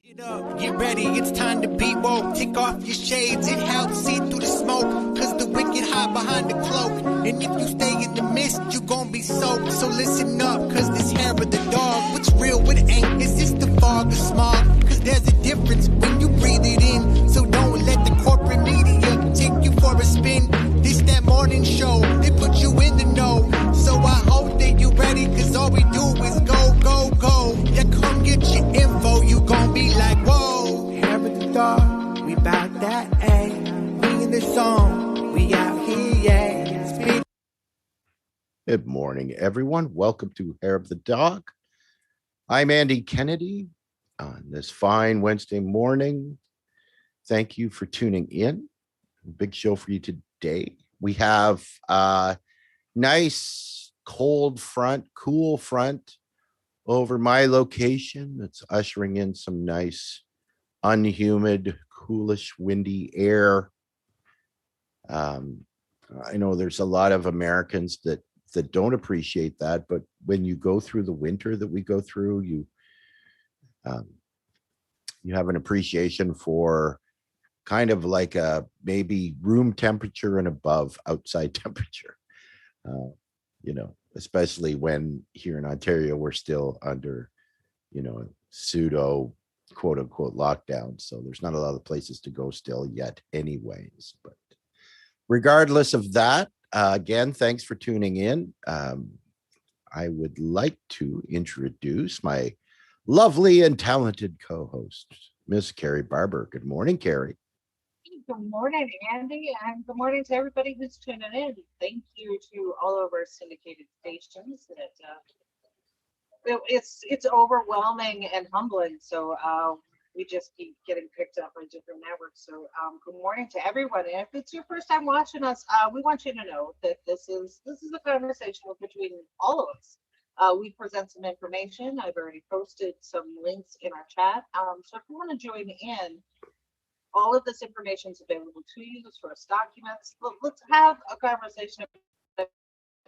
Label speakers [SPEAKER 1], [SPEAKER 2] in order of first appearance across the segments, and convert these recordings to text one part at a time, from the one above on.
[SPEAKER 1] Get up, get ready, it's time to be woke. Take off your shades, it helps see through the smoke. Cause the wicked hide behind the cloak. And if you stay in the mist, you gon' be soaked. So listen up, cause this hair of the dog. What's real, what ain't, is this the fog or smog? Cause there's a difference when you breathe it in. So don't let the corporate media take you for a spin. This that morning show, they put you in the know. So I hope that you ready, cause all we do is go, go, go. Yeah, come get your info, you gon' be like, whoa. Hair of the dog, we bout that, ayy. We in the zone, we out here, yeah. Speak.
[SPEAKER 2] Good morning, everyone. Welcome to Hair of the Dog. I'm Andy Kennedy on this fine Wednesday morning. Thank you for tuning in. Big show for you today. We have a nice cold front, cool front over my location. It's ushering in some nice, unhumid, coolish, windy air. I know there's a lot of Americans that don't appreciate that, but when you go through the winter that we go through, you have an appreciation for kind of like a maybe room temperature and above outside temperature. Especially when here in Ontario, we're still under, pseudo quote unquote lockdown. So there's not a lot of places to go still yet anyways. But regardless of that, again, thanks for tuning in. I would like to introduce my lovely and talented co-host, Miss Carrie Barber. Good morning, Carrie.
[SPEAKER 3] Good morning, Andy, and good morning to everybody who's tuning in. Thank you to all of our syndicated stations. It's overwhelming and humbling. So we just keep getting picked up on different networks. So good morning to everyone. And if it's your first time watching us, we want you to know that this is a conversation between all of us. We present some information. I've already posted some links in our chat. So if you want to join in, all of this information is available to you, the source documents. Let's have a conversation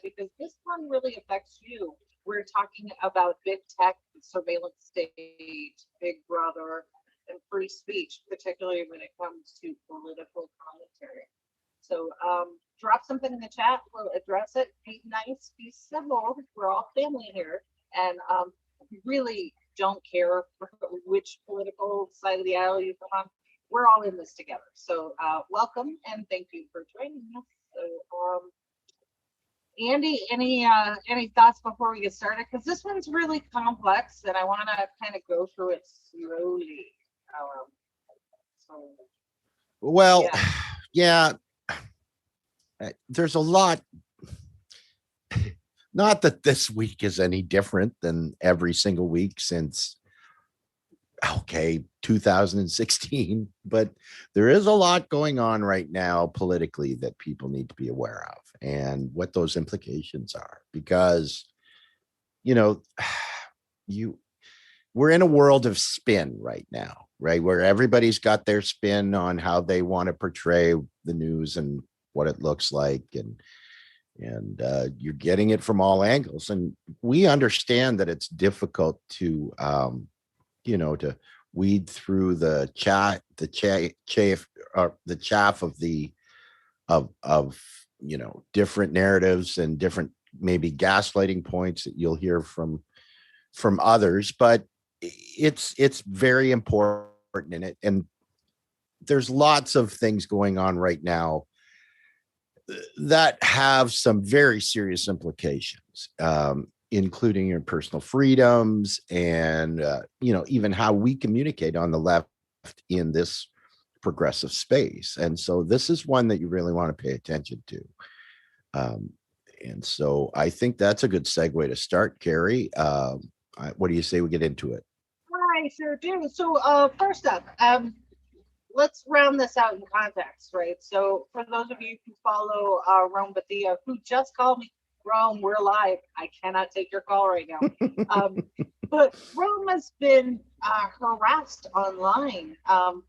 [SPEAKER 3] because this one really affects you. We're talking about big tech, surveillance state, big brother, and free speech, particularly when it comes to political commentary. So drop something in the chat. We'll address it. Be nice, be civil. We're all family here. And we really don't care which political side of the aisle you come on. We're all in this together. So welcome and thank you for joining us. So, Andy, any thoughts before we get started? Because this one's really complex and I want to kind of go through it slowly.
[SPEAKER 2] Yeah, there's a lot. Not that this week is any different than every single week since 2016, but there is a lot going on right now politically that people need to be aware of and what those implications are, because we're in a world of spin right now, right, where everybody's got their spin on how they want to portray the news and what it looks like, and you're getting it from all angles, and we understand that it's difficult to to weed through the chaff of different narratives and different maybe gaslighting points that you'll hear from others, but it's very important in it. And there's lots of things going on right now that have some very serious implications, including your personal freedoms and, even how we communicate on the left in this progressive space. And so this is one that you really want to pay attention to. And so I think that's a good segue to start, Carrie. What do you say we get into it?
[SPEAKER 3] I sure do. So first up, let's round this out in context, right? So for those of you who follow Rome Bathia, who just called me, Rome, we're live. I cannot take your call right now. But Rome has been harassed online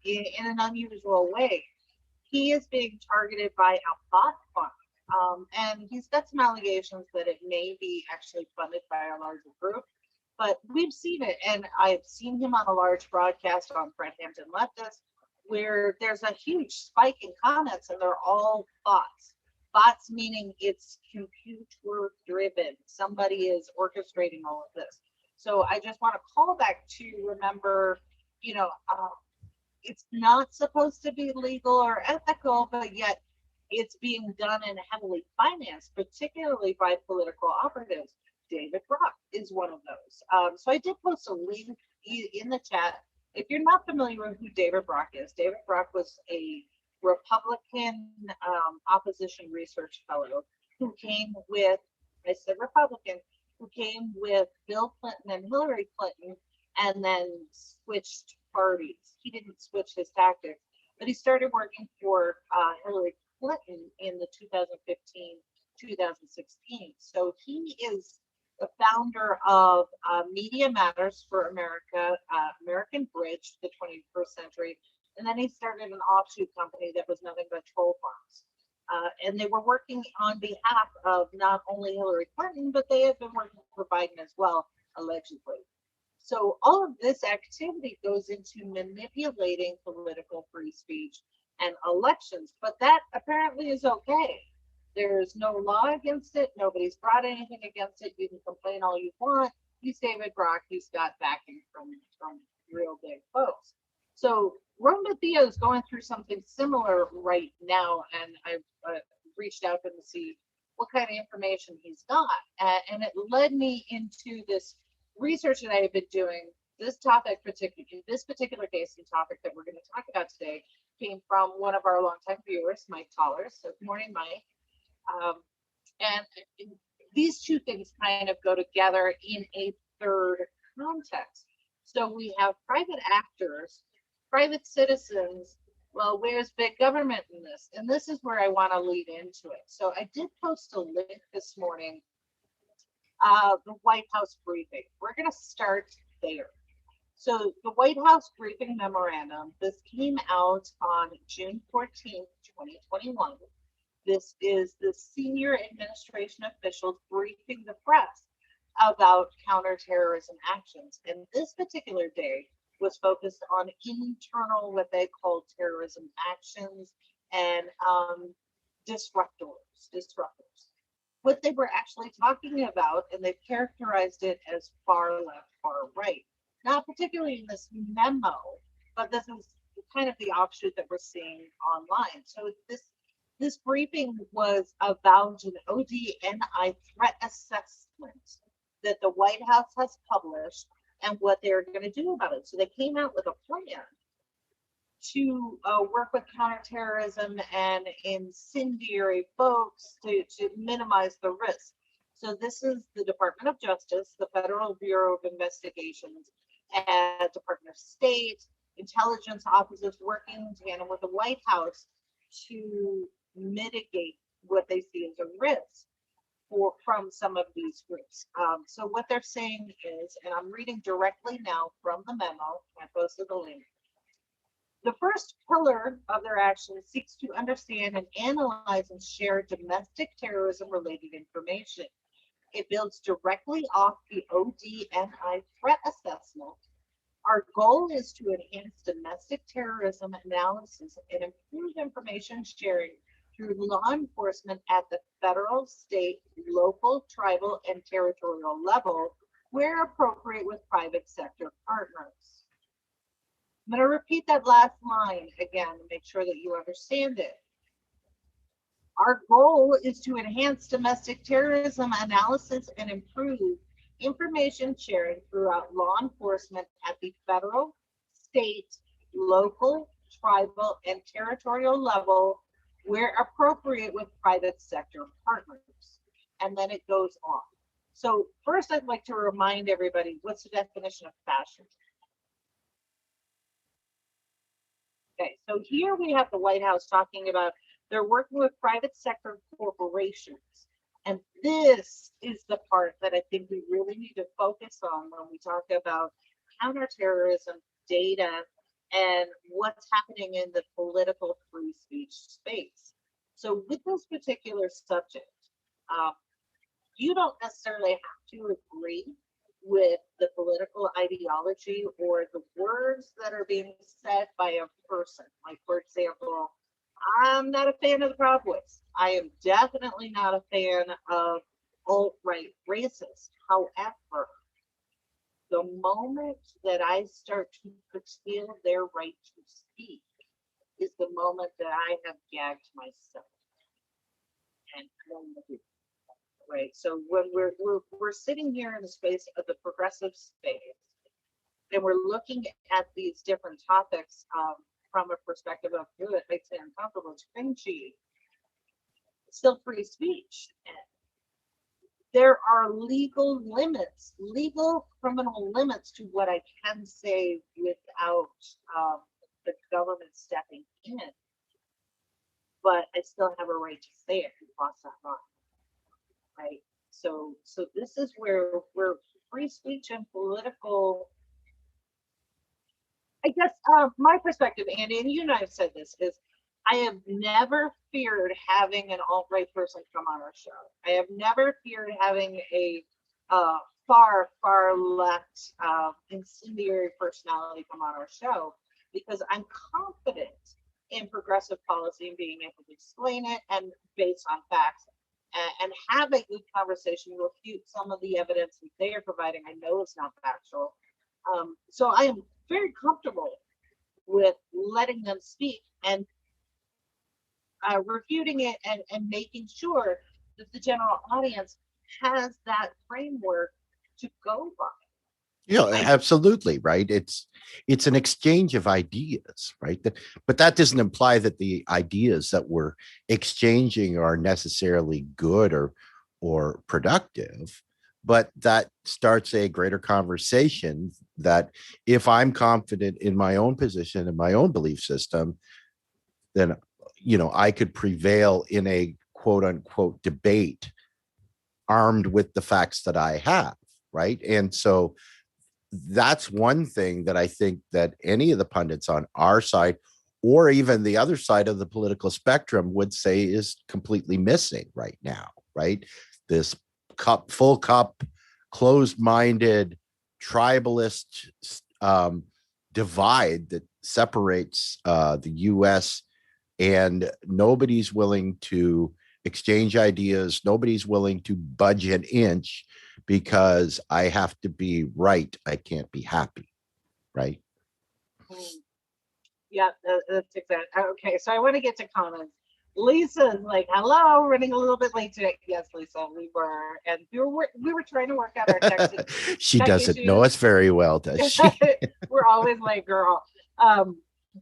[SPEAKER 3] in an unusual way. He is being targeted by a bot farm, and he's got some allegations that it may be actually funded by a larger group. But we've seen it, and I've seen him on a large broadcast on Fred Hampton Leftist, where there's a huge spike in comments, and they're all bots. Bots meaning it's computer driven. Somebody is orchestrating all of this. So I just want to call back to remember, you know, it's not supposed to be legal or ethical, but yet it's being done and heavily financed, particularly by political operatives. David Brock is one of those. So I did post a link in the chat. If you're not familiar with who David Brock is, David Brock was a Republican opposition research fellow who came with, I said Republican, who came with Bill Clinton and Hillary Clinton and then switched parties. He didn't switch his tactics, but he started working for Hillary Clinton in the 2015-2016. So he is the founder of Media Matters for America, American Bridge, the 21st century. And then he started an offshoot company that was nothing but troll farms. And they were working on behalf of not only Hillary Clinton, but they had been working for Biden as well, allegedly. So all of this activity goes into manipulating political free speech and elections, but that apparently is okay. There's no law against it. Nobody's brought anything against it. You can complain all you want. He's David Brock. He's got backing from real big folks. So Roma Theo is going through something similar right now, and I've reached out to him to see what kind of information he's got. And it led me into this research that I have been doing. This topic, this particular case and topic that we're going to talk about today, came from one of our longtime viewers, Mike Tollers. So good morning, Mike. And these two things kind of go together in a third context. So we have private actors, private citizens. Well, where's big government in this? And this is where I want to lead into it. So I did post a link this morning, the White House briefing. We're going to start there. So the White House briefing memorandum, this came out on June 14th, 2021. This is the senior administration officials briefing the press about counterterrorism actions. And this particular day was focused on internal, what they call terrorism actions and disruptors. What they were actually talking about, and they've characterized it as far left, far right. Not particularly in this memo, but this is kind of the offshoot that we're seeing online. So this briefing was about an ODNI threat assessment that the White House has published and what they're going to do about it. So they came out with a plan to work with counterterrorism and incendiary folks to minimize the risk. So this is the Department of Justice, the Federal Bureau of Investigations, and Department of State, intelligence officers working in tandem with the White House to mitigate what they see as a risk from some of these groups. So what they're saying is, and I'm reading directly now from the memo, I posted the link. The first pillar of their action seeks to understand and analyze and share domestic terrorism related information. It builds directly off the ODNI threat assessment. Our goal is to enhance domestic terrorism analysis and improve information sharing through law enforcement at the federal, state, local, tribal, and territorial level, where appropriate with private sector partners. I'm going to repeat that last line again to make sure that you understand it. Our goal is to enhance domestic terrorism analysis and improve information sharing throughout law enforcement at the federal, state, local, tribal, and territorial level, where appropriate with private sector partners. And then it goes on. So first, I'd like to remind everybody, what's the definition of fascism? Okay, so here we have the White House talking about they're working with private sector corporations. And this is the part that I think we really need to focus on when we talk about counterterrorism data and what's happening in the political free speech space. So with this particular subject, you don't necessarily have to agree with the political ideology or the words that are being said by a person. Like, for example, I'm not a fan of the Proud Boys. I am definitely not a fan of alt-right racists. However, the moment that I start to curtail their right to speak is the moment that I have gagged myself. And right. So when we're sitting here in the space of the progressive space, and we're looking at these different topics from a perspective of good, it makes it uncomfortable, it's cringy. It's still free speech. And there are legal limits, legal criminal limits to what I can say without the government stepping in. But I still have a right to say it and cross that line. Right. So this is where free speech and political, I guess my perspective, Andy, and you and I have said this, is I have never feared having an alt-right person come on our show. I have never feared having a far left incendiary personality come on our show, because I'm confident in progressive policy and being able to explain it and based on facts. And have a good conversation, refute some of the evidence that they are providing. I know it's not factual. So I am very comfortable with letting them speak and refuting it and making sure that the general audience has that framework to go by.
[SPEAKER 2] Yeah, absolutely, right. It's an exchange of ideas, right? But that doesn't imply that the ideas that we're exchanging are necessarily good or productive. But that starts a greater conversation that if I'm confident in my own position and my own belief system, then I could prevail in a quote unquote debate armed with the facts that I have, right? And so that's one thing that I think that any of the pundits on our side or even the other side of the political spectrum would say is completely missing right now, right? This full cup, closed-minded, tribalist divide that separates the U.S. and nobody's willing to exchange ideas. Nobody's willing to budge an inch because I have to be right. I can't be happy. Right.
[SPEAKER 3] Yeah, that's exactly. Okay, so I want to get to comments. Lisa's like, hello, running a little bit late today. Yes, Lisa, we were. And we were trying to work out our tech
[SPEAKER 2] she doesn't know us very well, does she?
[SPEAKER 3] We're always like, girl.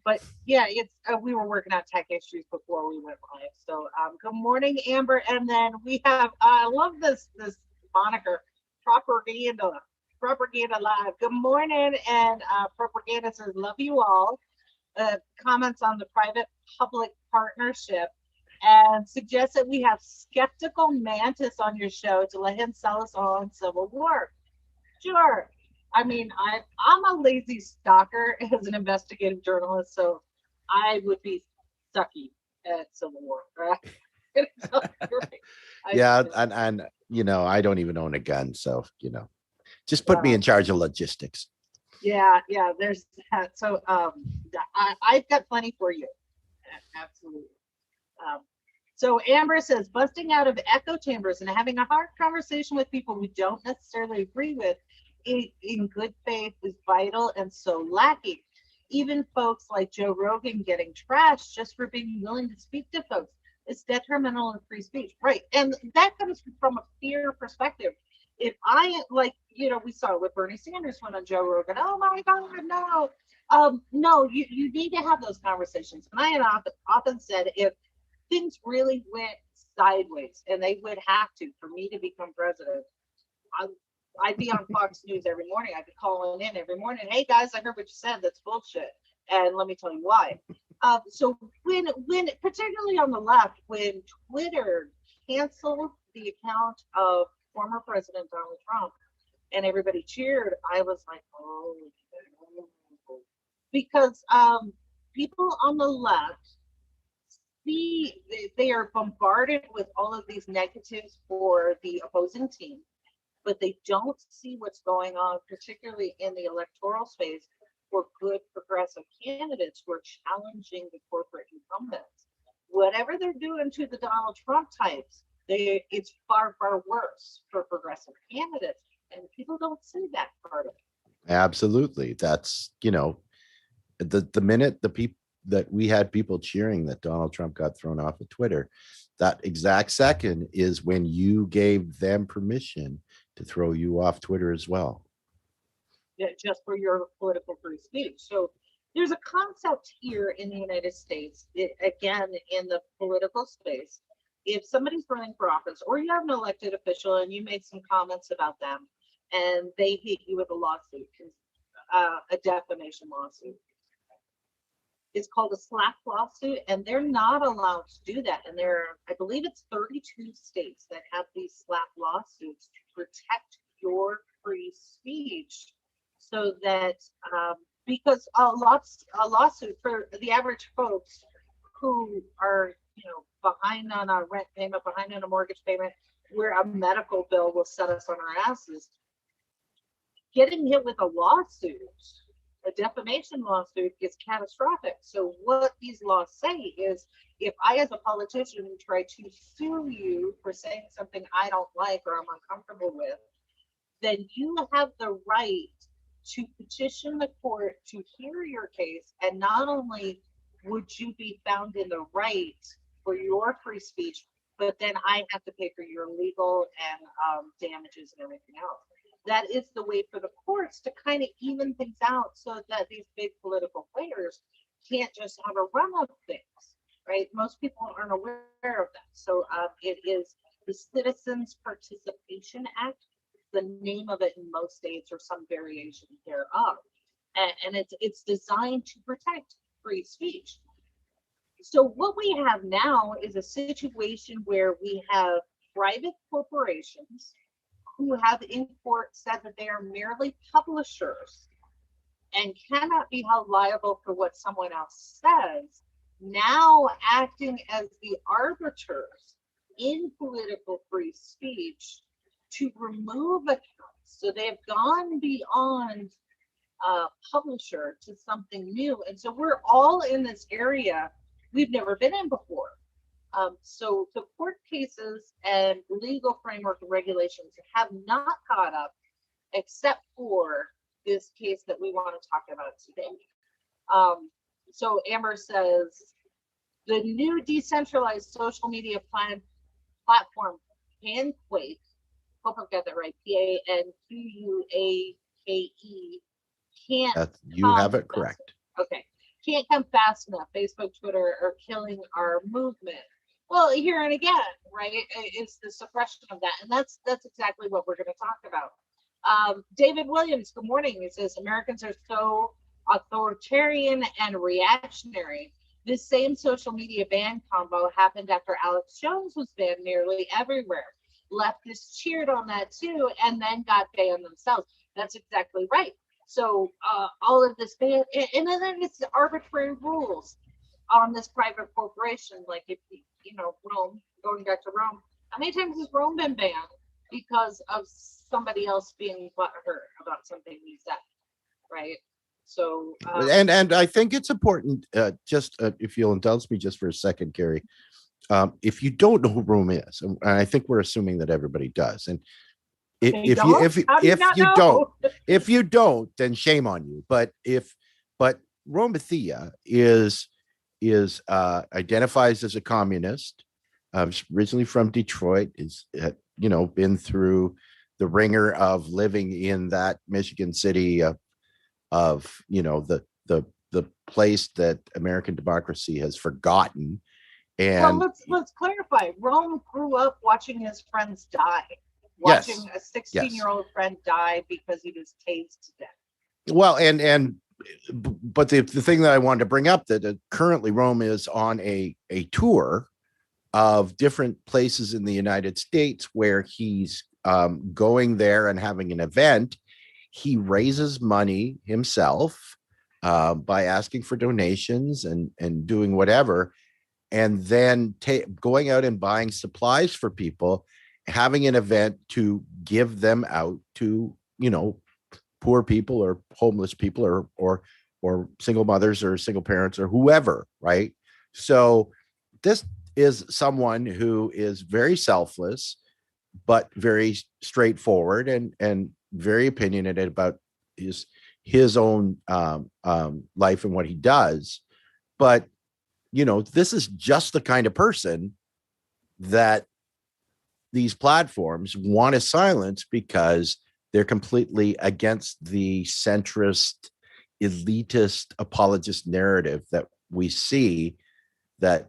[SPEAKER 3] But yeah, it's we were working out tech issues before we went live. So good morning, Amber. And then we have I love this moniker, propaganda live. Good morning, and propaganda says love you all. Comments on the private public partnership and suggests that we have skeptical Mantis on your show to let him sell us all on Civil War. Sure. I mean, I'm a lazy stalker as an investigative journalist, so I would be sucky at Civil War. Right?
[SPEAKER 2] Yeah, and I don't even own a gun, so just put me in charge of logistics.
[SPEAKER 3] Yeah, there's that. So I've got plenty for you. Absolutely. So Amber says, busting out of echo chambers and having a hard conversation with people we don't necessarily agree with in good faith is vital and so lacking. Even folks like Joe Rogan getting trashed just for being willing to speak to folks is detrimental to free speech. Right. And that comes from a fear perspective. If I, like, we saw with Bernie Sanders went on Joe Rogan, oh my God, no. No, you need to have those conversations. And I had often said, if things really went sideways, and they would have to for me to become president, I'd be on Fox News every morning. I'd be calling in every morning. Hey guys, I heard what you said. That's bullshit. And let me tell you why. So when particularly on the left, when Twitter canceled the account of former President Donald Trump and everybody cheered, I was like, oh, because people on the left they are bombarded with all of these negatives for the opposing team. but they don't see what's going on, particularly in the electoral space, for good progressive candidates who are challenging the corporate incumbents. Whatever they're doing to the Donald Trump types, it's far, far worse for progressive candidates. And people don't see that part of it.
[SPEAKER 2] Absolutely. That's, the minute the people that we had people cheering that Donald Trump got thrown off of Twitter, that exact second is when you gave them permission to throw you off Twitter as well.
[SPEAKER 3] Yeah, just for your political free speech. So there's a concept here in the United States, again, in the political space. If somebody's running for office, or you have an elected official and you made some comments about them and they hit you with a lawsuit, a defamation lawsuit, it's called a slap lawsuit, and they're not allowed to do that. And I believe it's 32 states that have these slap lawsuits to protect your free speech, so that because a lawsuit for the average folks who are behind on a rent payment, behind on a mortgage payment, where a medical bill will set us on our asses, getting hit with a lawsuit, a defamation lawsuit, is catastrophic. So what these laws say is, if I, as a politician, try to sue you for saying something I don't like or I'm uncomfortable with, then you have the right to petition the court to hear your case. And not only would you be found in the right for your free speech, but then I have to pay for your legal and damages and everything else. That is the way for the courts to kind of even things out, so that these big political players can't just have a run of things, right? Most people aren't aware of that. So it is the Citizens Participation Act, the name of it in most states, or some variation thereof. And it's designed to protect free speech. So what we have now is a situation where we have private corporations who have in court said that they are merely publishers and cannot be held liable for what someone else says, now acting as the arbiters in political free speech to remove accounts. So they've gone beyond publisher to something new. And so we're all in this area we've never been in before. So the court cases and legal framework and regulations have not caught up, except for this case that we want to talk about today. So Amber says, the new decentralized social media platform, Panquake, hope I've got that right, Panquake, can't.
[SPEAKER 2] You have it correct.
[SPEAKER 3] Okay. Can't come fast enough. Facebook, Twitter are killing our movement. Well, here and again, right? It's the suppression of that. And that's exactly what we're going to talk about. David Williams, good morning. He says, Americans are so authoritarian and reactionary. This same social media ban combo happened after Alex Jones was banned nearly everywhere. Leftists cheered on that too, and then got banned themselves. That's exactly right. So all of this ban, and then it's the arbitrary rules on this private corporation. Like, if Rome, going back to Rome, how many times has Rome been banned because of somebody else being butthurt about something he said, right? So
[SPEAKER 2] and I think it's important, if you'll indulge me just for a second, Carrie, if you don't know who Rome is, and I think we're assuming that everybody does, and if you don't, then shame on you. But Romathea is identifies as a communist, originally from Detroit, is been through the ringer of living in that Michigan city of the place that American democracy has forgotten. And
[SPEAKER 3] let's clarify. Rome grew up watching his friends die. Watching a 16-year-old friend die because he was tased to death.
[SPEAKER 2] Well, but the thing that I wanted to bring up, that currently Rome is on a tour of different places in the United States where he's going there and having an event. He raises money himself by asking for donations and doing whatever, and then going out and buying supplies for people. having an event to give them out to, poor people or homeless people or single mothers or single parents or whoever, right? So this is someone who is very selfless, but very straightforward and very opinionated about his own life and what he does. But, this is just the kind of person that these platforms want to silence because they're completely against the centrist, elitist, apologist narrative that we see, that,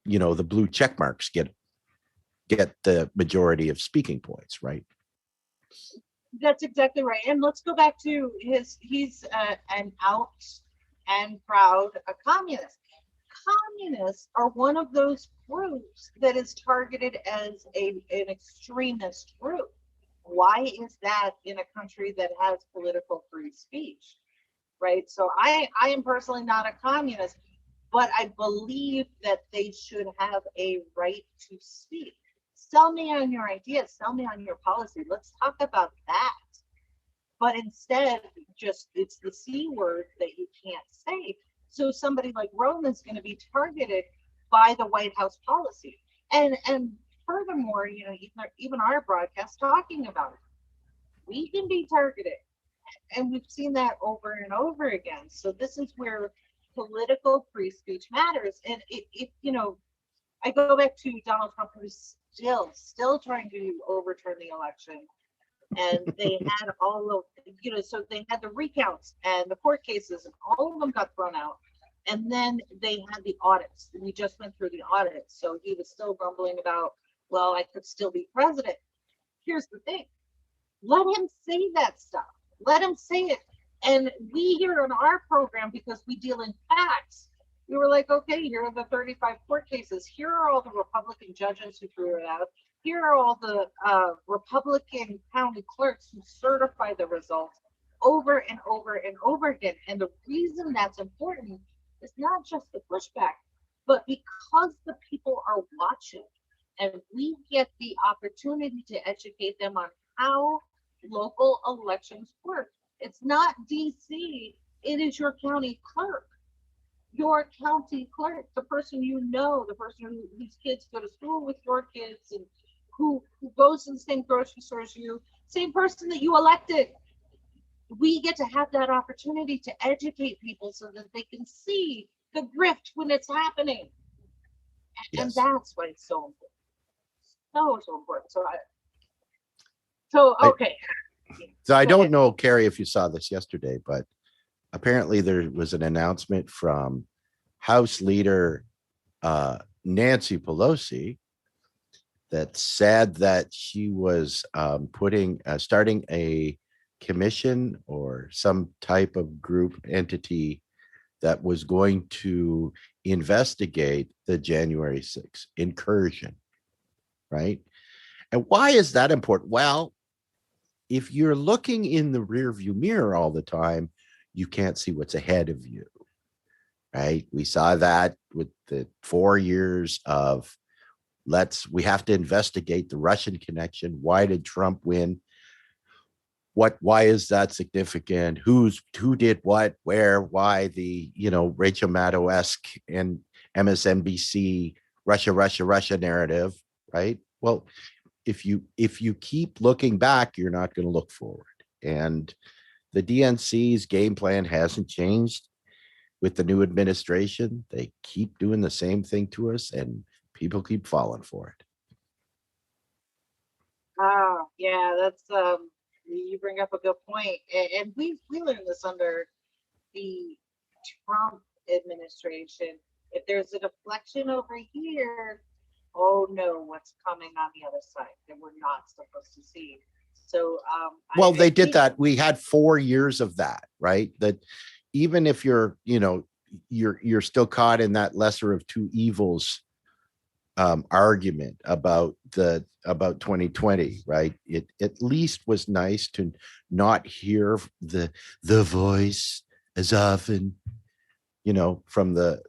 [SPEAKER 2] the blue check marks get the majority of speaking points, right?
[SPEAKER 3] That's exactly right. And let's go back to he's an out and proud a communist. Communists are one of those groups that is targeted as an extremist group. Why is that in a country that has political free speech? Right. So I am personally not a communist, but I believe that they should have a right to speak. Sell me on your ideas, sell me on your policy. Let's talk about that. But instead, just it's the C word that you can't say. So somebody like Rome is going to be targeted by the White House policy. And furthermore, even our broadcast talking about it, we can be targeted. And we've seen that over and over again. So this is where political free speech matters. And I go back to Donald Trump, who's still trying to overturn the election. And they had all of, so they had the recounts and the court cases, and all of them got thrown out. And then they had the audits. We just went through the audits. So he was still grumbling about, well, I could still be president. Here's the thing. Let him say that stuff. Let him say it. And we here on our program, because we deal in facts, we were like, okay, here are the 35 court cases. Here are all the Republican judges who threw it out. Here are all the Republican county clerks who certify the results over and over and over again. And the reason that's important is not just the pushback, but because the people are watching and we get the opportunity to educate them on how local elections work. It's not DC, it is your county clerk. Your county clerk, the person the person whose kids go to school with your kids and who goes to the same grocery store as you, same person that you elected. We get to have that opportunity to educate people so that they can see the grift when it's happening.
[SPEAKER 2] Yes.
[SPEAKER 3] And that's why it's so important. So important. So okay.
[SPEAKER 2] So I don't know, Carrie, if you saw this yesterday, but apparently there was an announcement from House Leader Nancy Pelosi that said that she was starting a commission or some type of group entity that was going to investigate the January 6th incursion, right? And why is that important? Well, if you're looking in the rearview mirror all the time, you can't see what's ahead of you, right? We saw that with the 4 years of we have to investigate the Russian connection. Why did Trump win? Why is that significant? Who did what, where, why? The, Rachel Maddow-esque and MSNBC Russia narrative, right? Well, if you keep looking back, you're not going to look forward. And the DNC's game plan hasn't changed with the new administration. They keep doing the same thing to us, and people keep falling for it.
[SPEAKER 3] Oh, yeah, that's you bring up a good point. And we learned this under the Trump administration. If there's a deflection over here, oh no, what's coming on the other side that we're not supposed to see. So
[SPEAKER 2] well, they did that. We had 4 years of that, right? That even if you're still caught in that lesser of two evils argument about 2020, right? It at least was nice to not hear the voice as often, from the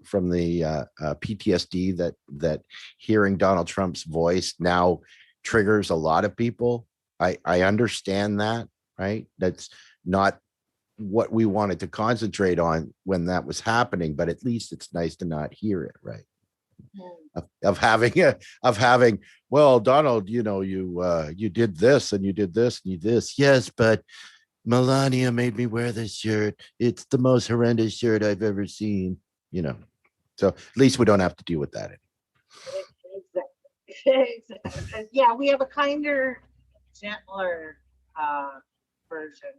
[SPEAKER 2] PTSD that hearing Donald Trump's voice now triggers a lot of people. I understand that, right? That's not what we wanted to concentrate on when that was happening, but at least it's nice to not hear it, right? Of having, well, Donald, you know, you did this and you did this and you did this. Yes, but Melania made me wear this shirt. It's the most horrendous shirt I've ever seen, you know. So at least we don't have to deal with that.
[SPEAKER 3] Exactly. Yeah, we have a kinder, gentler version.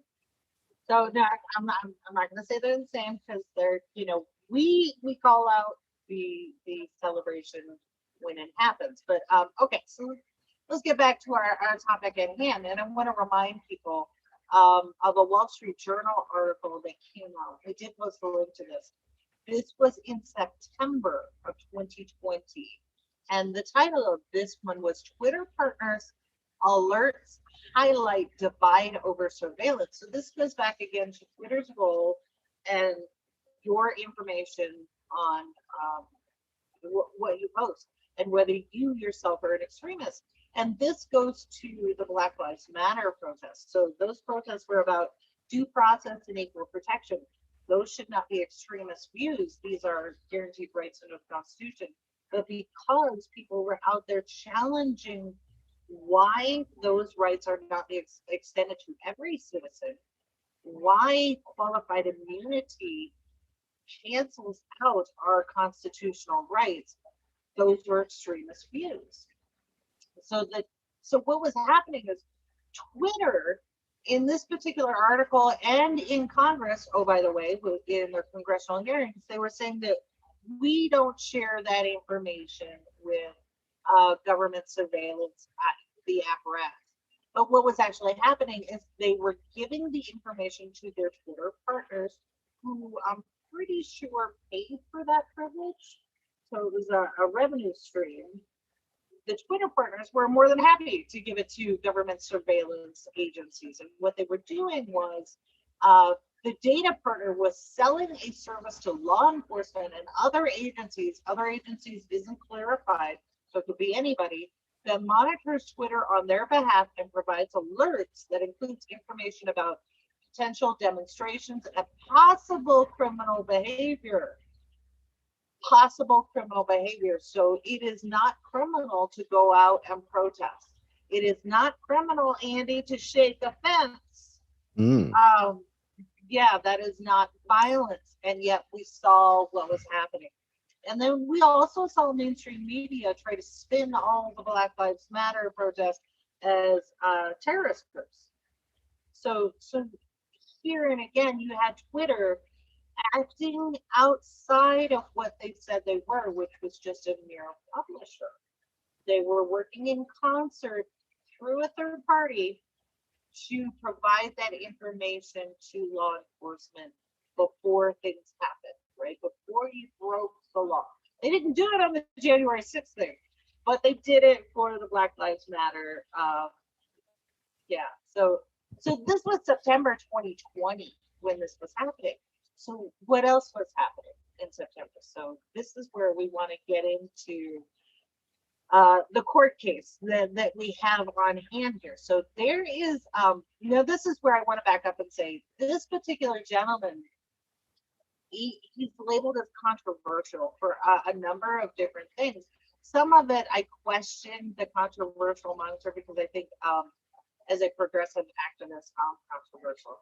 [SPEAKER 3] So no, I'm not going to say they're the same because they're, you know, we call out the celebration when it happens. But okay, so let's get back to our topic at hand, and I want to remind people of a Wall Street Journal article that came out. I did post a link to this. This was in September of 2020. And the title of this one was Twitter Partners Alerts Highlight Divide Over Surveillance. So this goes back again to Twitter's role and your information on what you post and whether you yourself are an extremist. And this goes to the Black Lives Matter protests. So those protests were about due process and equal protection. Those should not be extremist views. These are guaranteed rights under the Constitution. But because people were out there challenging why those rights are not extended to every citizen, why qualified immunity cancels out our constitutional rights, those were extremist views. So what was happening is Twitter, in this particular article and in Congress, oh, by the way, in their congressional hearings, they were saying that we don't share that information with government surveillance, the apparatus. But what was actually happening is they were giving the information to their Twitter partners, who I'm pretty sure paid for that privilege. So it was a revenue stream. The Twitter partners were more than happy to give it to government surveillance agencies. And what they were doing was the data partner was selling a service to law enforcement and other agencies isn't clarified, so it could be anybody, that monitors Twitter on their behalf and provides alerts that includes information about potential demonstrations and possible criminal behavior. So it is not criminal to go out and protest. It is not criminal, Andy, to shake a fence. Yeah, that is not violence. And yet we saw what was happening. And then we also saw mainstream media try to spin all the Black Lives Matter protests as terrorist groups. So here and again, you had Twitter acting outside of what they said they were, which was just a mere publisher. They were working in concert through a third party to provide that information to law enforcement before things happened, right? Before you broke the law. They didn't do it on the January 6th thing, but they did it for the Black Lives Matter. So this was September 2020 when this was happening. So what else was happening in September? So this is where we want to get into the court case that we have on hand here. So there is, this is where I want to back up and say this particular gentleman, he's labeled as controversial for a number of different things. Some of it I question the controversial monitor because I think as a progressive activist, I'm controversial.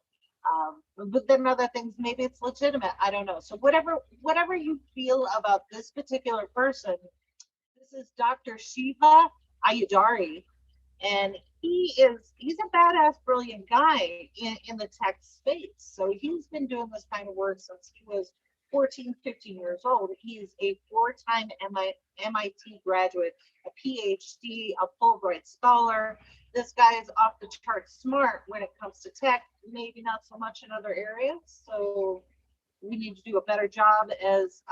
[SPEAKER 3] But then other things, maybe it's legitimate. I don't know. So whatever you feel about this particular person, this is Dr. Shiva Ayyadurai, and he's a badass, brilliant guy in the tech space. So he's been doing this kind of work since he was 14, 15 years old. He's a 4-time MIT graduate, a Ph.D., a Fulbright scholar. This guy is off the chart smart when it comes to tech, maybe not so much in other areas. So we need to do a better job as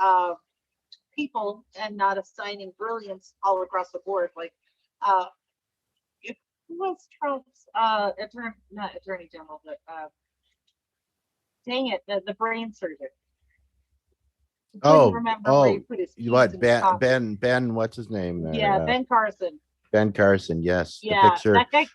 [SPEAKER 3] people and not assigning brilliance all across the board. Like, who was Trump's attorney general, but dang it, the brain surgeon.
[SPEAKER 2] Ben, what's his name?
[SPEAKER 3] Yeah, Ben Carson.
[SPEAKER 2] Ben Carson, yes. The
[SPEAKER 3] Yeah,
[SPEAKER 2] picture,
[SPEAKER 3] that guy.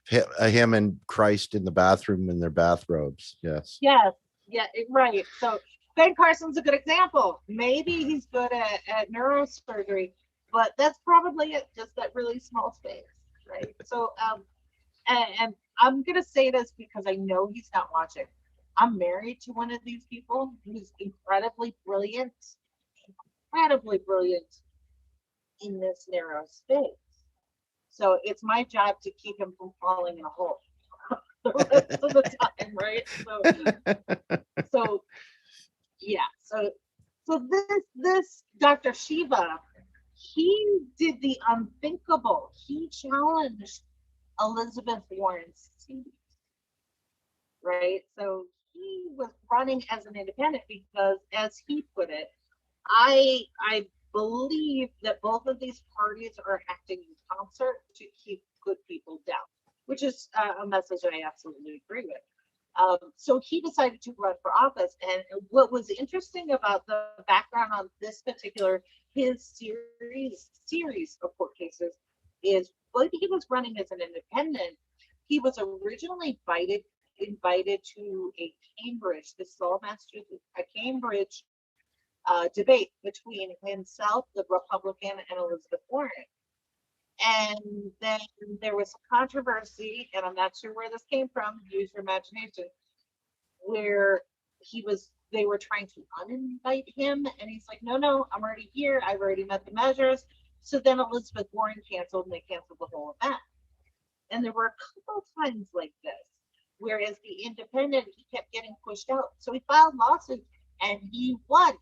[SPEAKER 2] him and Christ in the bathroom in their bathrobes. Yes.
[SPEAKER 3] Yes, yeah, right. So Ben Carson's a good example. Maybe he's good at neurosurgery, but that's probably it, just that really small space, right? So, and I'm gonna say this because I know he's not watching. I'm married to one of these people who's incredibly brilliant in this narrow space. So it's my job to keep him from falling in a hole the rest of the time, right? So yeah. So this Dr. Shiva, he did the unthinkable. He challenged Elizabeth Warren's seat, right? So he was running as an independent because, as he put it, I believe that both of these parties are acting in concert to keep good people down, which is a message I absolutely agree with. So he decided to run for office. And what was interesting about the background on this particular his series of court cases is when he was running as an independent, he was originally invited to a Cambridge, this is all Massachusetts, a Cambridge debate between himself, the Republican, and Elizabeth Warren. And then there was controversy, and I'm not sure where this came from, use your imagination, where they were trying to uninvite him, and he's like, no, I'm already here, I've already met the measures. So then Elizabeth Warren canceled, and they canceled the whole event. And there were a couple times like this, whereas the independent, he kept getting pushed out. So he filed lawsuits, and he won.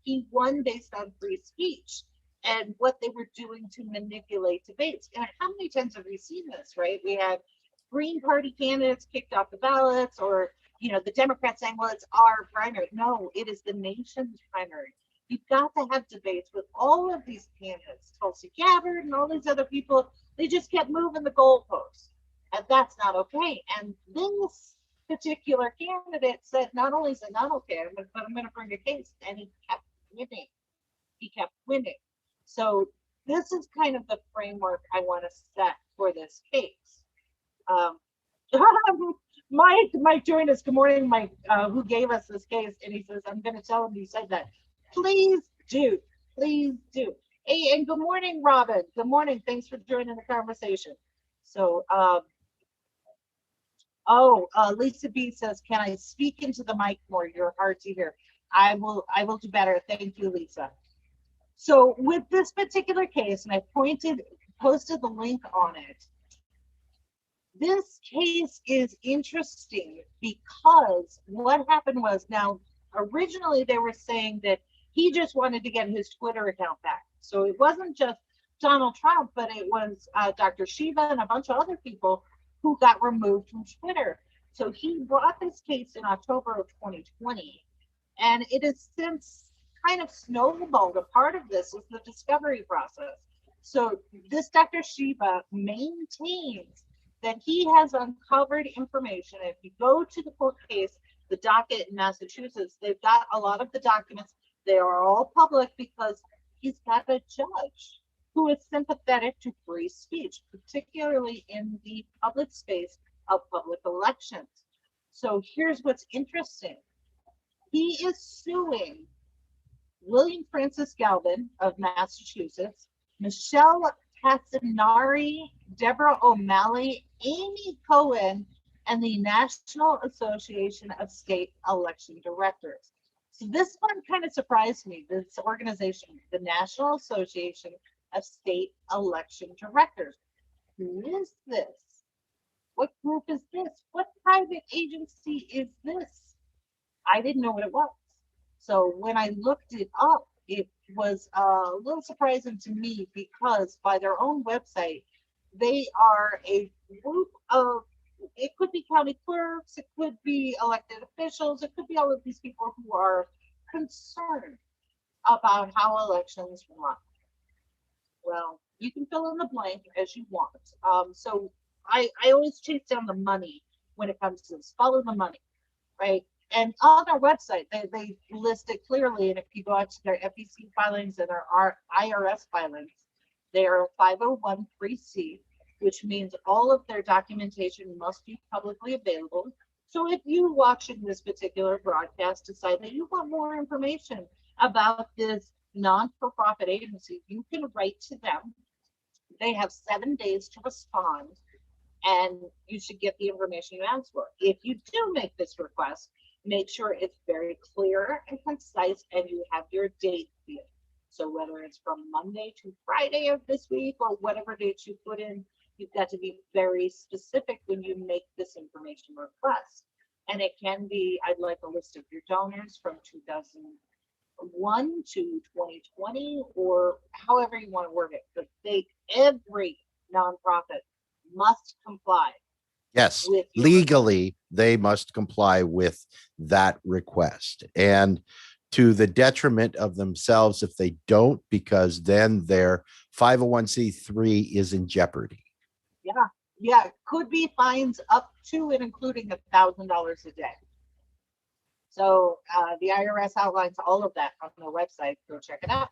[SPEAKER 3] He won based on free speech and what they were doing to manipulate debates. And how many times have we seen this, right? We had Green Party candidates kicked off the ballots, or the Democrats saying, well, it's our primary. No, it is the nation's primary. You've got to have debates with all of these candidates, Tulsi Gabbard and all these other people. They just kept moving the goalposts, and that's not okay. And this particular candidate said, not only is it not okay, but I'm going to bring a case, and he kept winning. He kept winning. So this is kind of the framework I want to set for this case. Mike joined us. Good morning, Mike, who gave us this case, and he says, I'm going to tell him you said that. Please do. Hey, and good morning, Robin. Good morning. Thanks for joining the conversation. So, Lisa B says, can I speak into the mic more? You're hard to hear. I will do better. Thank you, Lisa. So with this particular case, and I posted the link on it, this case is interesting because what happened was, now, originally they were saying that he just wanted to get his Twitter account back. So it wasn't just Donald Trump, but it was Dr. Shiva and a bunch of other people who got removed from Twitter. So he brought this case in October of 2020, and it has since kind of snowballed. A part of this is the discovery process. So this Dr. Shiva maintains that he has uncovered information. If you go to the court case, the docket in Massachusetts, they've got a lot of the documents. They are all public because he's got a judge who is sympathetic to free speech, particularly in the public space of public elections. So here's what's interesting. He is suing William Francis Galvin of Massachusetts, Michelle Tassinari, Deborah O'Malley, Amy Cohen, and the National Association of State Election Directors. So this one kind of surprised me, this organization, the National Association of State Election Directors. Who is this? What group is this? What private agency is this? I didn't know what it was. So when I looked it up, it was a little surprising to me because by their own website, they are a group of, it could be county clerks, it could be elected officials, it could be all of these people who are concerned about how elections run. Well, you can fill in the blank as you want. So I always chase down the money when it comes to this. Follow the money, right? And on their website, they list it clearly. And if you go out to their FEC filings and their IRS filings, they are 501(c), which means all of their documentation must be publicly available. So if you watching this particular broadcast decide that you want more information about this non-for-profit agency, you can write to them. They have 7 days to respond, and you should get the information you ask for. If you do make this request, make sure it's very clear and concise, and you have your date field. So whether it's from Monday to Friday of this week or whatever date you put in, you've got to be very specific when you make this information request. And it can be, I'd like a list of your donors from 2001 to 2020, or however you want to word it. But every nonprofit must comply.
[SPEAKER 2] Yes, legally, they must comply with that request, and to the detriment of themselves if they don't, because then their 501c3 is in jeopardy.
[SPEAKER 3] Yeah, could be fines up to and including $1,000 a day. So the IRS outlines all of that on their website. Go check it out.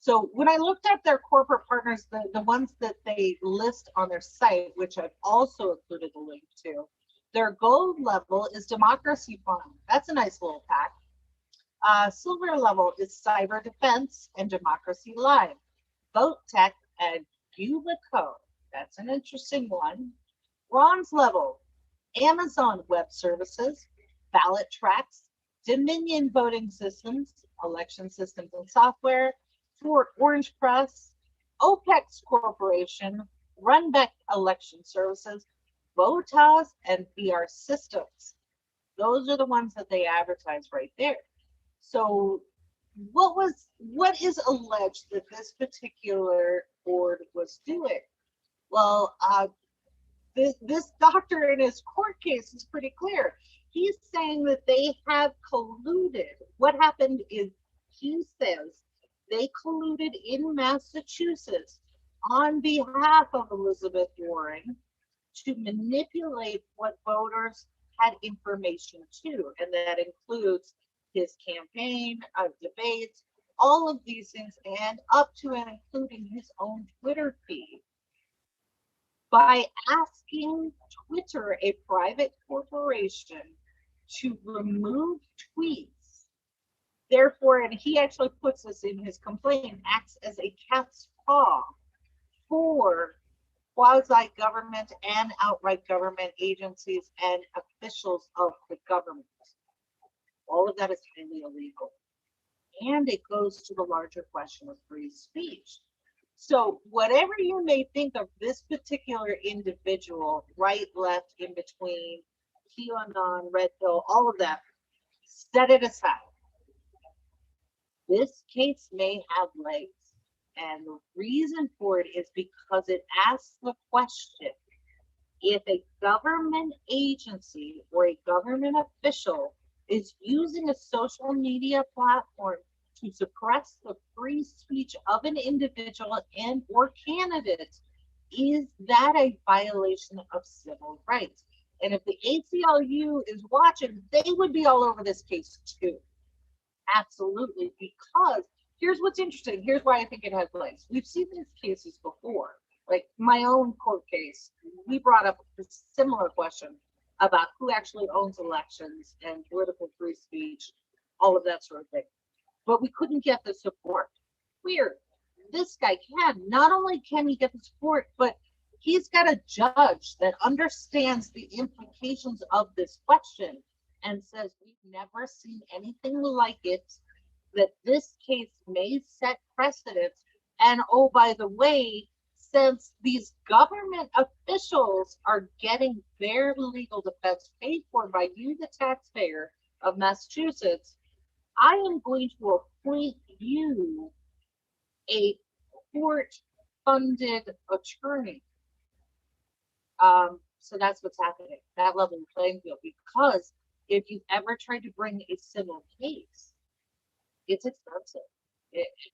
[SPEAKER 3] So when I looked at their corporate partners, the ones that they list on their site, which I've also included the link to, their gold level is Democracy Fund. That's a nice little pack. Silver level is Cyber Defense and Democracy Live. Vote Tech and Ubico. That's an interesting one. Bronze level, Amazon Web Services, Ballot Tracks, Dominion Voting Systems, Election Systems and Software, Fort Orange Press, OPEX Corporation, Runback Election Services, Votas, and VR Systems. Those are the ones that they advertise right there. So what is alleged that this particular board was doing? Well, this doctor in his court case is pretty clear. He's saying that they have colluded. What happened is, he says they colluded in Massachusetts on behalf of Elizabeth Warren to manipulate what voters had information to, and that includes his campaign, debates, all of these things, and up to and including his own Twitter feed. By asking Twitter, a private corporation, to remove tweets, therefore, and he actually puts this in his complaint, acts as a cat's paw for quasi-government and outright government agencies and officials of the government. All of that is highly illegal. And it goes to the larger question of free speech. So whatever you may think of this particular individual, right, left, in between, QAnon, red pill, all of that, set it aside. This case may have legs. And the reason for it is because it asks the question, if a government agency or a government official is using a social media platform to suppress the free speech of an individual and or candidate, is that a violation of civil rights? And if the ACLU is watching, they would be all over this case too. Absolutely, because here's what's interesting. Here's why I think it has legs. We've seen these cases before. Like my own court case, we brought up a similar question about who actually owns elections and political free speech, all of that sort of thing. But we couldn't get the support. Weird. This guy can. Not only can he get the support, but he's got a judge that understands the implications of this question and says, we've never seen anything like it, that this case may set precedents. And oh, by the way, since these government officials are getting their legal defense paid for by you, the taxpayer of Massachusetts, I am going to appoint you a court-funded attorney. So that's what's happening, that level playing field. Because if you've ever tried to bring a civil case, it's expensive.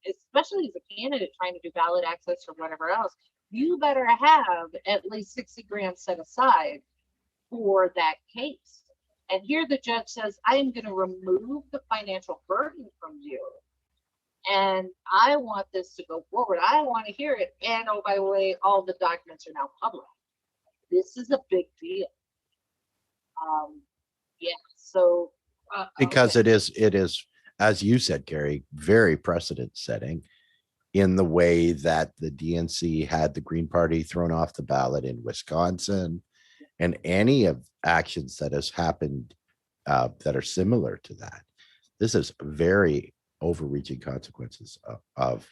[SPEAKER 3] Especially as a candidate trying to do ballot access or whatever else, you better have at least 60 grand set aside for that case. And here the judge says, I am going to remove the financial burden from you. And I want this to go forward. I want to hear it. And oh, by the way, all the documents are now public. This is a big deal. Yeah. So,
[SPEAKER 2] Because
[SPEAKER 3] okay.
[SPEAKER 2] it is, as you said, Gary, very precedent setting in the way that the DNC had the Green Party thrown off the ballot in Wisconsin, and any of actions that has happened that are similar to that. This is very overreaching consequences of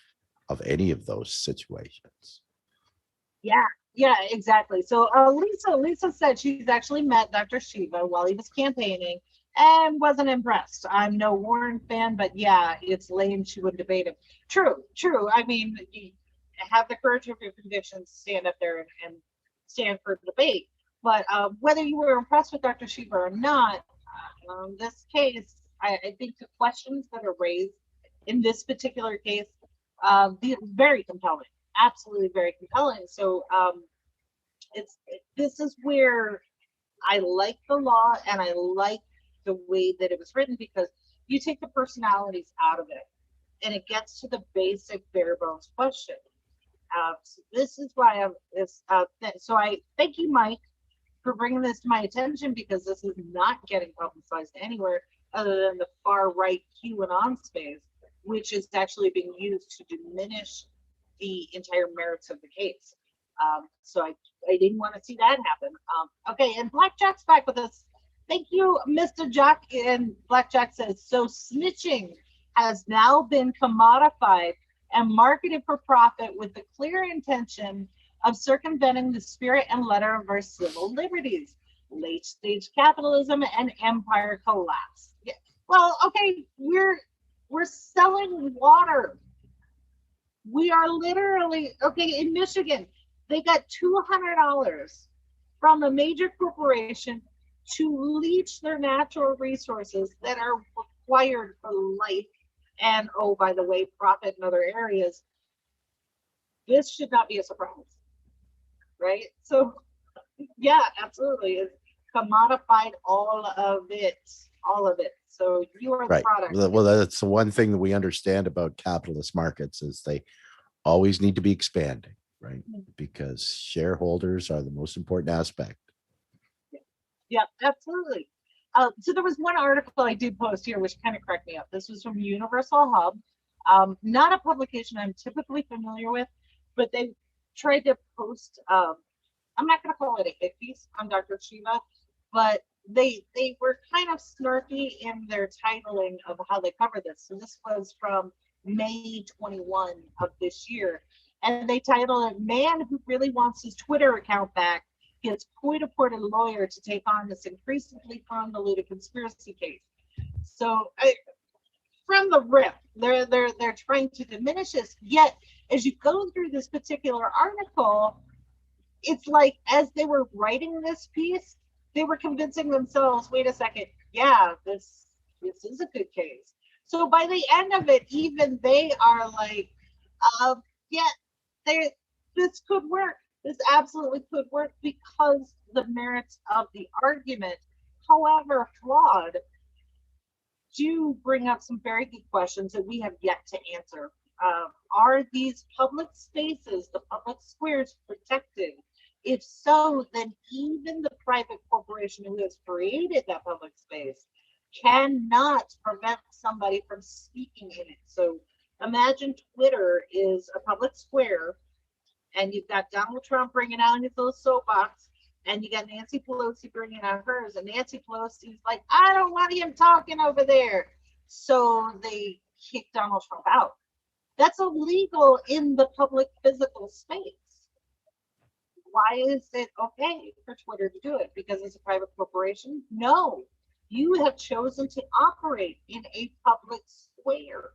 [SPEAKER 2] any of those situations.
[SPEAKER 3] Yeah, yeah, exactly. So Lisa said she's actually met Dr. Shiva while he was campaigning and wasn't impressed. I'm no Warren fan, but yeah, it's lame. She would debate him. True, true. I mean, you have the courage of your convictions, stand up there and stand for debate. But whether you were impressed with Dr. Shiva or not, this case, I think the questions that are raised in this particular case, very compelling, absolutely very compelling. So this is where I like the law and I like the way that it was written, because you take the personalities out of it and it gets to the basic bare bones question. So this is why I'm this. So I thank you, Mike, for bringing this to my attention, because this is not getting publicized anywhere other than the far right QAnon space, which is actually being used to diminish the entire merits of the case. So I didn't want to see that happen. Okay, and Blackjack's back with us. Thank you, Mr. Jack. And Blackjack says, so snitching has now been commodified and marketed for profit with the clear intention of circumventing the spirit and letter of our civil liberties, late stage capitalism, and empire collapse. Yeah. Well, okay, we're selling water. We are literally okay in Michigan. They got $200 from a major corporation to leach their natural resources that are required for life, and oh, by the way, profit in other areas. This should not be a surprise, right? So yeah, absolutely. It's commodified all of it. So you are the
[SPEAKER 2] Right.
[SPEAKER 3] product.
[SPEAKER 2] Well, that's the one thing that we understand about capitalist markets is they always need to be expanding, right? Because shareholders are the most important aspect.
[SPEAKER 3] Yeah, absolutely. So there was one article I did post here which kind of cracked me up. This was from Universal Hub, not a publication I'm typically familiar with, but they tried to post. I'm not going to call it a hit piece on Dr. Shiva, but they were kind of snarky in their titling of how they cover this. So this was from May 21 of this year, and they titled it "Man Who Really Wants His Twitter Account Back Gets Court-Appointed Lawyer to Take on This Increasingly Convoluted Conspiracy Case." So from the rip, they're trying to diminish this. Yet, as you go through this particular article, it's like as they were writing this piece, they were convincing themselves, wait a second, yeah, this is a good case. So by the end of it, even they are like, yeah, they this could work. This absolutely could work, because the merits of the argument, however flawed, do bring up some very good questions that we have yet to answer. Are these public spaces, the public squares, protected? If so, then even the private corporation who has created that public space cannot prevent somebody from speaking in it. So imagine Twitter is a public square, and you've got Donald Trump bringing out his little soapbox, and you got Nancy Pelosi bringing out hers, and Nancy Pelosi's like, I don't want him talking over there. So they kick Donald Trump out. That's illegal in the public physical space. Why is it okay for Twitter to do it? Because it's a private corporation? No. You have chosen to operate in a public square,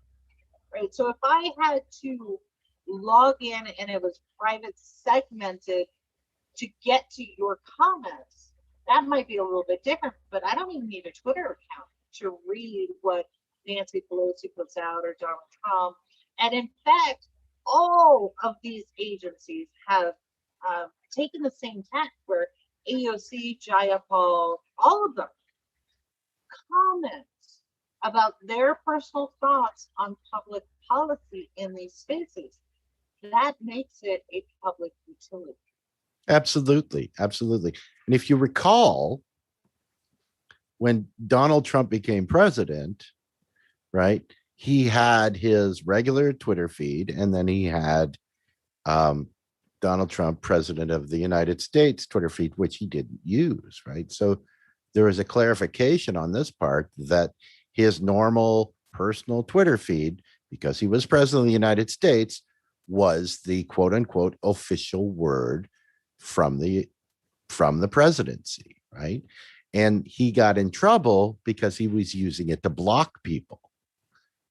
[SPEAKER 3] right? So if I had to log in and it was private segmented to get to your comments, that might be a little bit different, but I don't even need a Twitter account to read what Nancy Pelosi puts out or Donald Trump. And in fact, all of these agencies have taken the same tack where AOC, Jayapal, all of them comment about their personal thoughts on public policy in these spaces. That makes it a public utility.
[SPEAKER 2] Absolutely. Absolutely. And if you recall, when Donald Trump became president, right, he had his regular Twitter feed, and then he had um, Donald Trump, president of the United States, Twitter feed, which he didn't use, right? So there was a clarification on this part that his normal personal Twitter feed, because he was president of the United States, was the quote unquote official word from the presidency, right? And he got in trouble because he was using it to block people,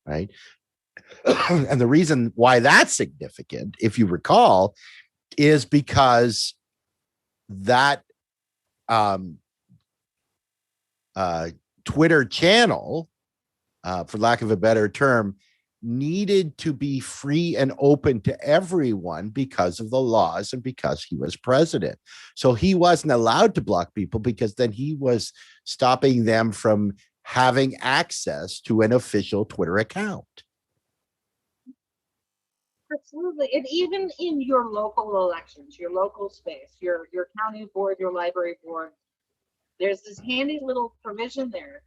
[SPEAKER 2] right? And the reason why that's significant, if you recall, is because that um, Twitter channel, for lack of a better term, needed to be free and open to everyone because of the laws and because he was president. So he wasn't allowed to block people because then he was stopping them from having access to an official Twitter account.
[SPEAKER 3] Absolutely. And even in your local elections, your local space, your county board, your library board, there's this handy little provision there.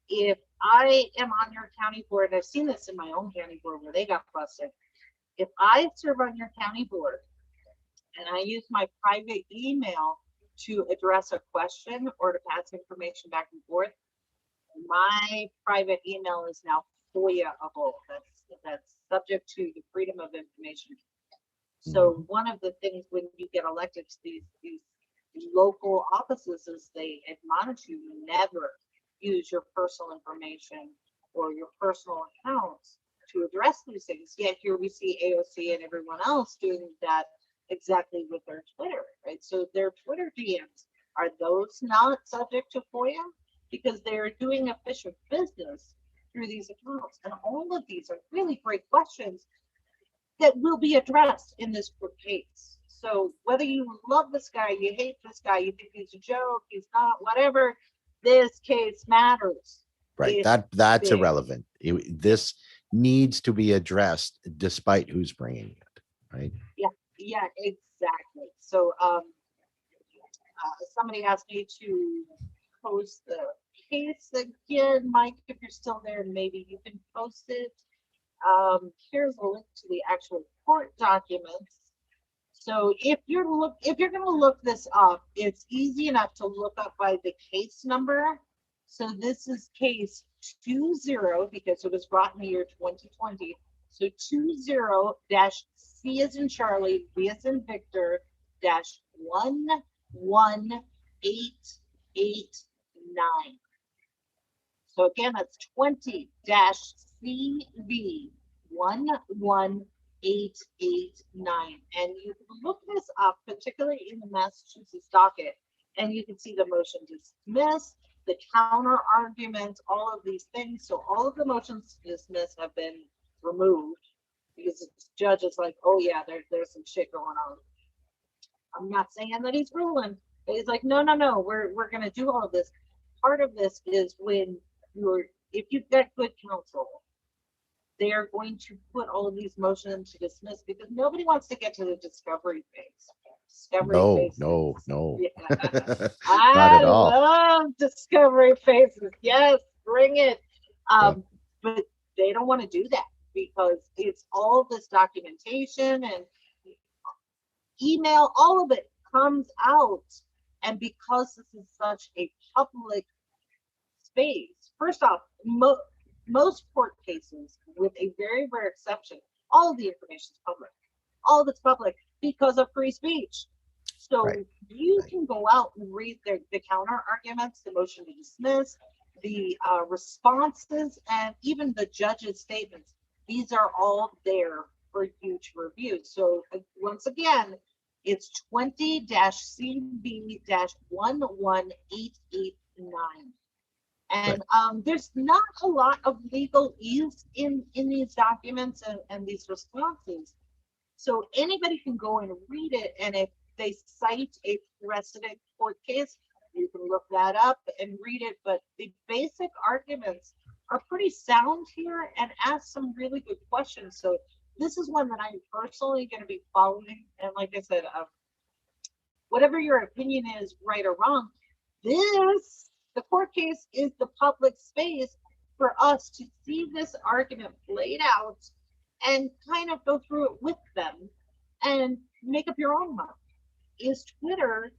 [SPEAKER 3] If I am on your county board, and I've seen this in my own county board where they got busted. If I serve on your county board and I use my private email to address a question or to pass information back and forth, my private email is now FOIA-able. That's subject to the Freedom of Information. So one of the things when you get elected to these local offices is they admonish you never use your personal information or your personal accounts to address these things. Yet here we see AOC and everyone else doing that exactly with their Twitter, right? So their Twitter DMs, are those not subject to FOIA? Because they're doing official business through these accounts. And all of these are really great questions that will be addressed in this court case. So whether you love this guy, you hate this guy, you think he's a joke, he's not, whatever, this case matters.
[SPEAKER 2] Right. That's big. Irrelevant. This needs to be addressed despite who's bringing it. Right.
[SPEAKER 3] Yeah, exactly. So somebody asked me to post the case again. Mike, if you're still there, maybe you can post it. Here's a link to the actual court documents. So if you're going to look this up, it's easy enough to look up by the case number. So this is case 20 because it was brought in the year 2020. So 20-C as in Charlie, V as in Victor, -11889. So again, that's 20-CV 11889. And you can look this up, particularly in the Massachusetts docket, and you can see the motion to dismiss, the counter arguments, all of these things. So all of the motions to dismiss have been removed because the judge is like, oh yeah, there's some shit going on. I'm not saying that he's ruling, but he's like, no, we're gonna do all of this. Part of this is when if you've got good counsel, they are going to put all of these motions to dismiss because nobody wants to get to the discovery phase.
[SPEAKER 2] No.
[SPEAKER 3] Yeah. I love discovery phases. Yes, bring it. But they don't want to do that because it's all this documentation and email, all of it comes out. And because this is such a public space, first off, most court cases, with a very rare exception, all of the information is public. All of it's public because of free speech. So you can go out and read the counter arguments, the motion to dismiss, the responses, and even the judge's statements. These are all there for you to review. So once again, it's 20-CB-11889. And there's not a lot of legalese in these documents and these responses. So anybody can go and read it. And if they cite a precedent court case, you can look that up and read it. But the basic arguments are pretty sound here and ask some really good questions. So this is one that I'm personally going to be following. And like I said, whatever your opinion is, right or wrong, the court case is the public space for us to see this argument played out and kind of go through it with them and make up your own mind. Is Twitter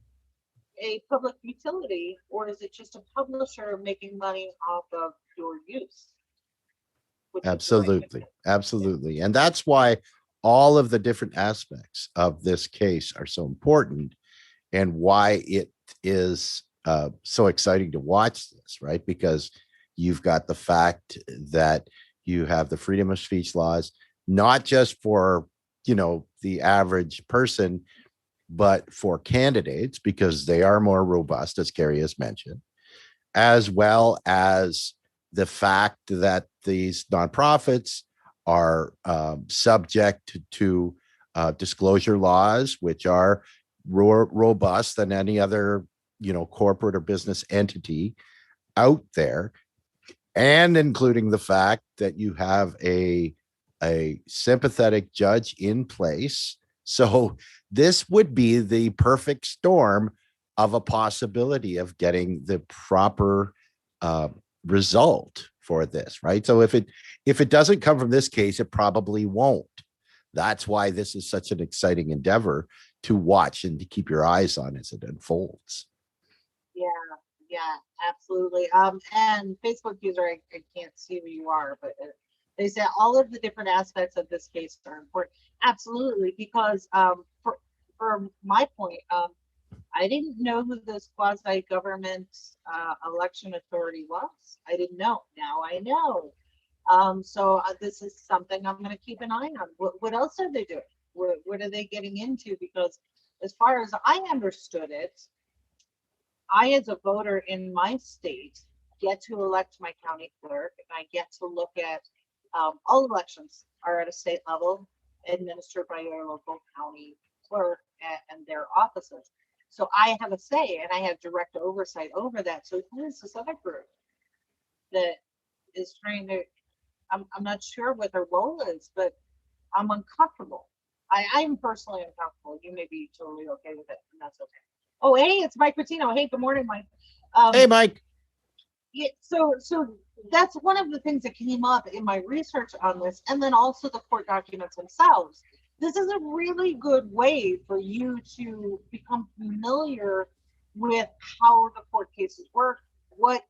[SPEAKER 3] a public utility, or is it just a publisher making money off of your use?
[SPEAKER 2] Absolutely. Absolutely. And that's why all of the different aspects of this case are so important, and why it is so exciting to watch this, right? Because you've got the fact that you have the freedom of speech laws, not just for, the average person, but for candidates, because they are more robust, as Carrie has mentioned, as well as the fact that these nonprofits are subject to disclosure laws, which are more robust than any other, corporate or business entity out there, and including the fact that you have a sympathetic judge in place. So this would be the perfect storm of a possibility of getting the proper result for this, right? So if it doesn't come from this case, it probably won't. That's why this is such an exciting endeavor to watch and to keep your eyes on as it unfolds.
[SPEAKER 3] Yeah, absolutely. And Facebook user, I can't see who you are, but they say all of the different aspects of this case are important. Absolutely, because for my point, I didn't know who this quasi-government election authority was. I didn't know. Now I know. So this is something I'm going to keep an eye on. What else are they doing? What are they getting into? Because as far as I understood it, I, as a voter in my state, get to elect my county clerk, and I get to look at all elections are at a state level, administered by your local county clerk and their offices. So I have a say, and I have direct oversight over that. So who is this other group that is trying to? I'm not sure what their role is, but I'm uncomfortable. I'm personally uncomfortable. You may be totally okay with it, and that's okay. Oh, hey, it's Mike Patino. Hey, good morning, Mike.
[SPEAKER 2] Hey, Mike.
[SPEAKER 3] Yeah, so that's one of the things that came up in my research on this, and then also the court documents themselves. This is a really good way for you to become familiar with how the court cases work, what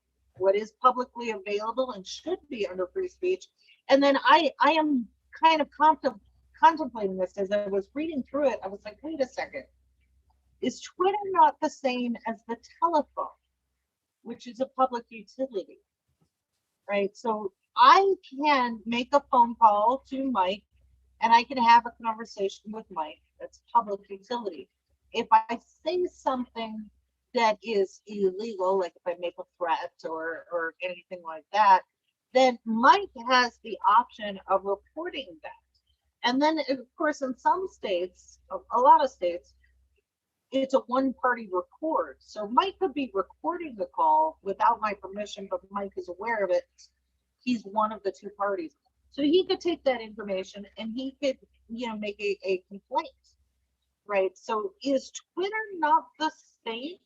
[SPEAKER 3] is publicly available and should be under free speech. And then I am kind of contemplating this as I was reading through it. I was like, wait a second. Is Twitter not the same as the telephone, which is a public utility, right? So I can make a phone call to Mike, and I can have a conversation with Mike. That's public utility. If I say something that is illegal, like if I make a threat or anything like that, then Mike has the option of reporting that. And then, of course, in some states, a lot of states, it's a one-party record. So Mike could be recording the call without my permission, but Mike is aware of it. He's one of the two parties. So he could take that information and he could, make a complaint, right? So is Twitter not the same?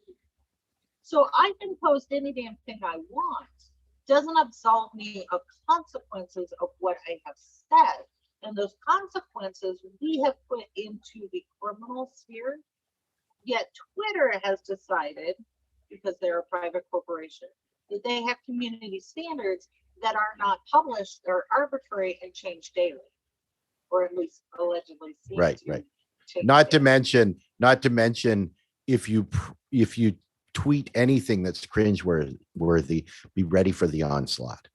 [SPEAKER 3] So I can post any damn thing I want. Doesn't absolve me of consequences of what I have said. And those consequences we have put into the criminal sphere. Yet Twitter has decided, because they're a private corporation, that they have community standards that are not published or arbitrary and change daily, or at least allegedly seem
[SPEAKER 2] Right. Not to mention, if you tweet anything that's cringeworthy, be ready for the onslaught.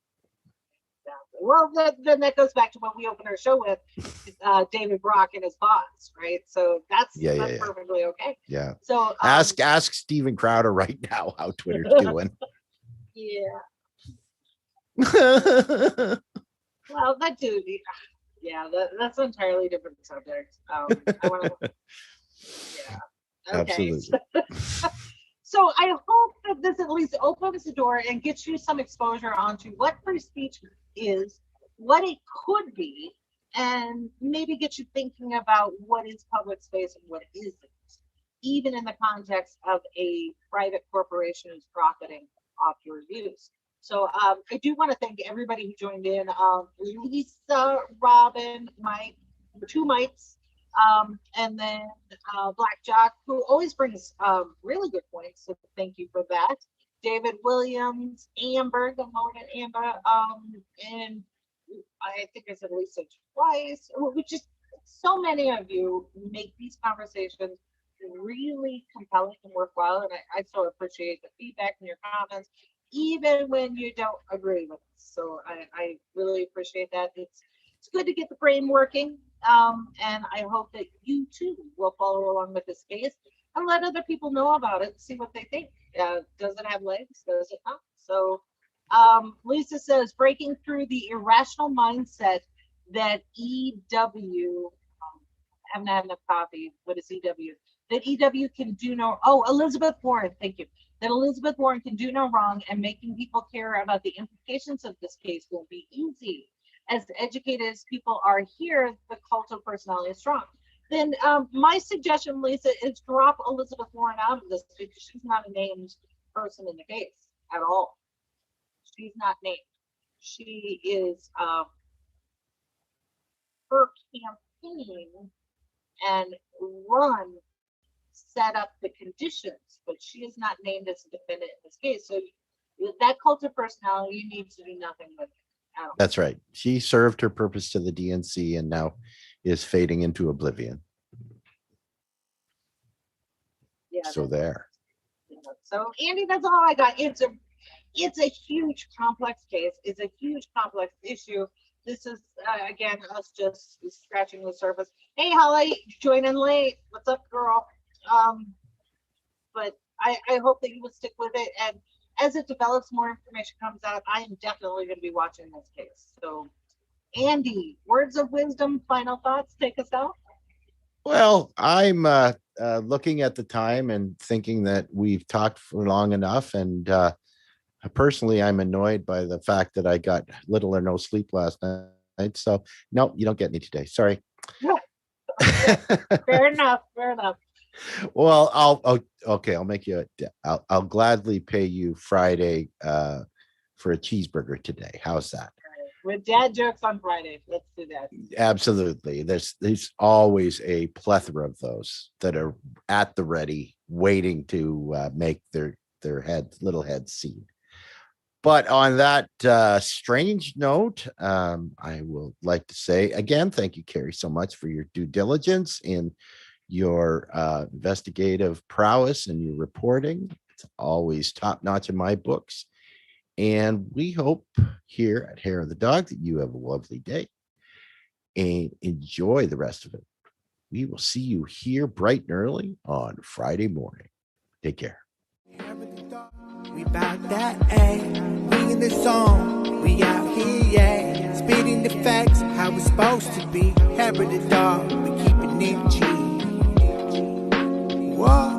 [SPEAKER 3] Well, then that goes back to what we opened our show with, David Brock and his bots, right? So that's perfectly okay.
[SPEAKER 2] Yeah.
[SPEAKER 3] So
[SPEAKER 2] ask Steven Crowder right now how Twitter's doing.
[SPEAKER 3] Yeah. Well, that dude. Yeah, that's an entirely different subject. I want to. Yeah. Okay.
[SPEAKER 2] Absolutely.
[SPEAKER 3] So I hope that this at least opens the door and gets you some exposure onto what free speech is, what it could be, and maybe get you thinking about what is public space and what isn't. even in the context of a private corporation who's profiting off your views. So I do want to thank everybody who joined in. Lisa, Robin, Mike, two Mikes, and then Blackjack, who always brings really good points. So thank you for that. David Williams, Amber, good morning, Amber, and I think I said Lisa twice. We just, so many of you make these conversations really compelling and worthwhile, and I so appreciate the feedback and your comments, even when you don't agree with us. So I really appreciate that. It's good to get the brain working, and I hope that you too will follow along with this case and let other people know about it, see what they think. Does it have legs? Does it not? So Lisa says, breaking through the irrational mindset that EW, I haven't had enough coffee. What is EW? That EW can do no, Elizabeth Warren, thank you. That Elizabeth Warren can do no wrong, and making people care about the implications of this case won't be easy. As educated as people are here, the cult of personality is strong. Then my suggestion, Lisa, is drop Elizabeth Warren out of this because she's not a named person in the case at all. She's not named. She is her campaign and run set up the conditions, but she is not named as a defendant in this case. So with that cult of personality, you need to do nothing with it at all.
[SPEAKER 2] That's right. She served her purpose to the DNC and now is fading into oblivion.
[SPEAKER 3] Yeah.
[SPEAKER 2] So there.
[SPEAKER 3] Yeah. So Andy, that's all I got. It's a huge complex case. It's a huge complex issue. This is again us just scratching the surface. Hey Holly, joining late. What's up, girl? But I hope that you will stick with it, and as it develops, more information comes out, I am definitely going to be watching this case. So Andy, words of wisdom, final thoughts, take us out.
[SPEAKER 2] Well, I'm looking at the time and thinking that we've talked for long enough, and personally, I'm annoyed by the fact that I got little or no sleep last night. So no, you don't get me today. Sorry.
[SPEAKER 3] Fair enough. Fair enough.
[SPEAKER 2] Well, I'll make you. I'll gladly pay you Friday for a cheeseburger today. How's that?
[SPEAKER 3] With dad jokes on Friday, let's do that.
[SPEAKER 2] Absolutely. There's always a plethora of those that are at the ready, waiting to make their little heads seen. But on that strange note, I will like to say again, thank you, Carrie, so much for your due diligence in your investigative prowess and your reporting. It's always top notch in my books. And we hope here at Hair of the Dog that you have a lovely day and enjoy the rest of it. We will see you here bright and early on Friday morning. Take care.
[SPEAKER 1] We bout that, ayy. Bringing the song, we out here, yeah. Spitting the facts, how it's supposed to be. Hair of the dog, we keep it G. Whoa.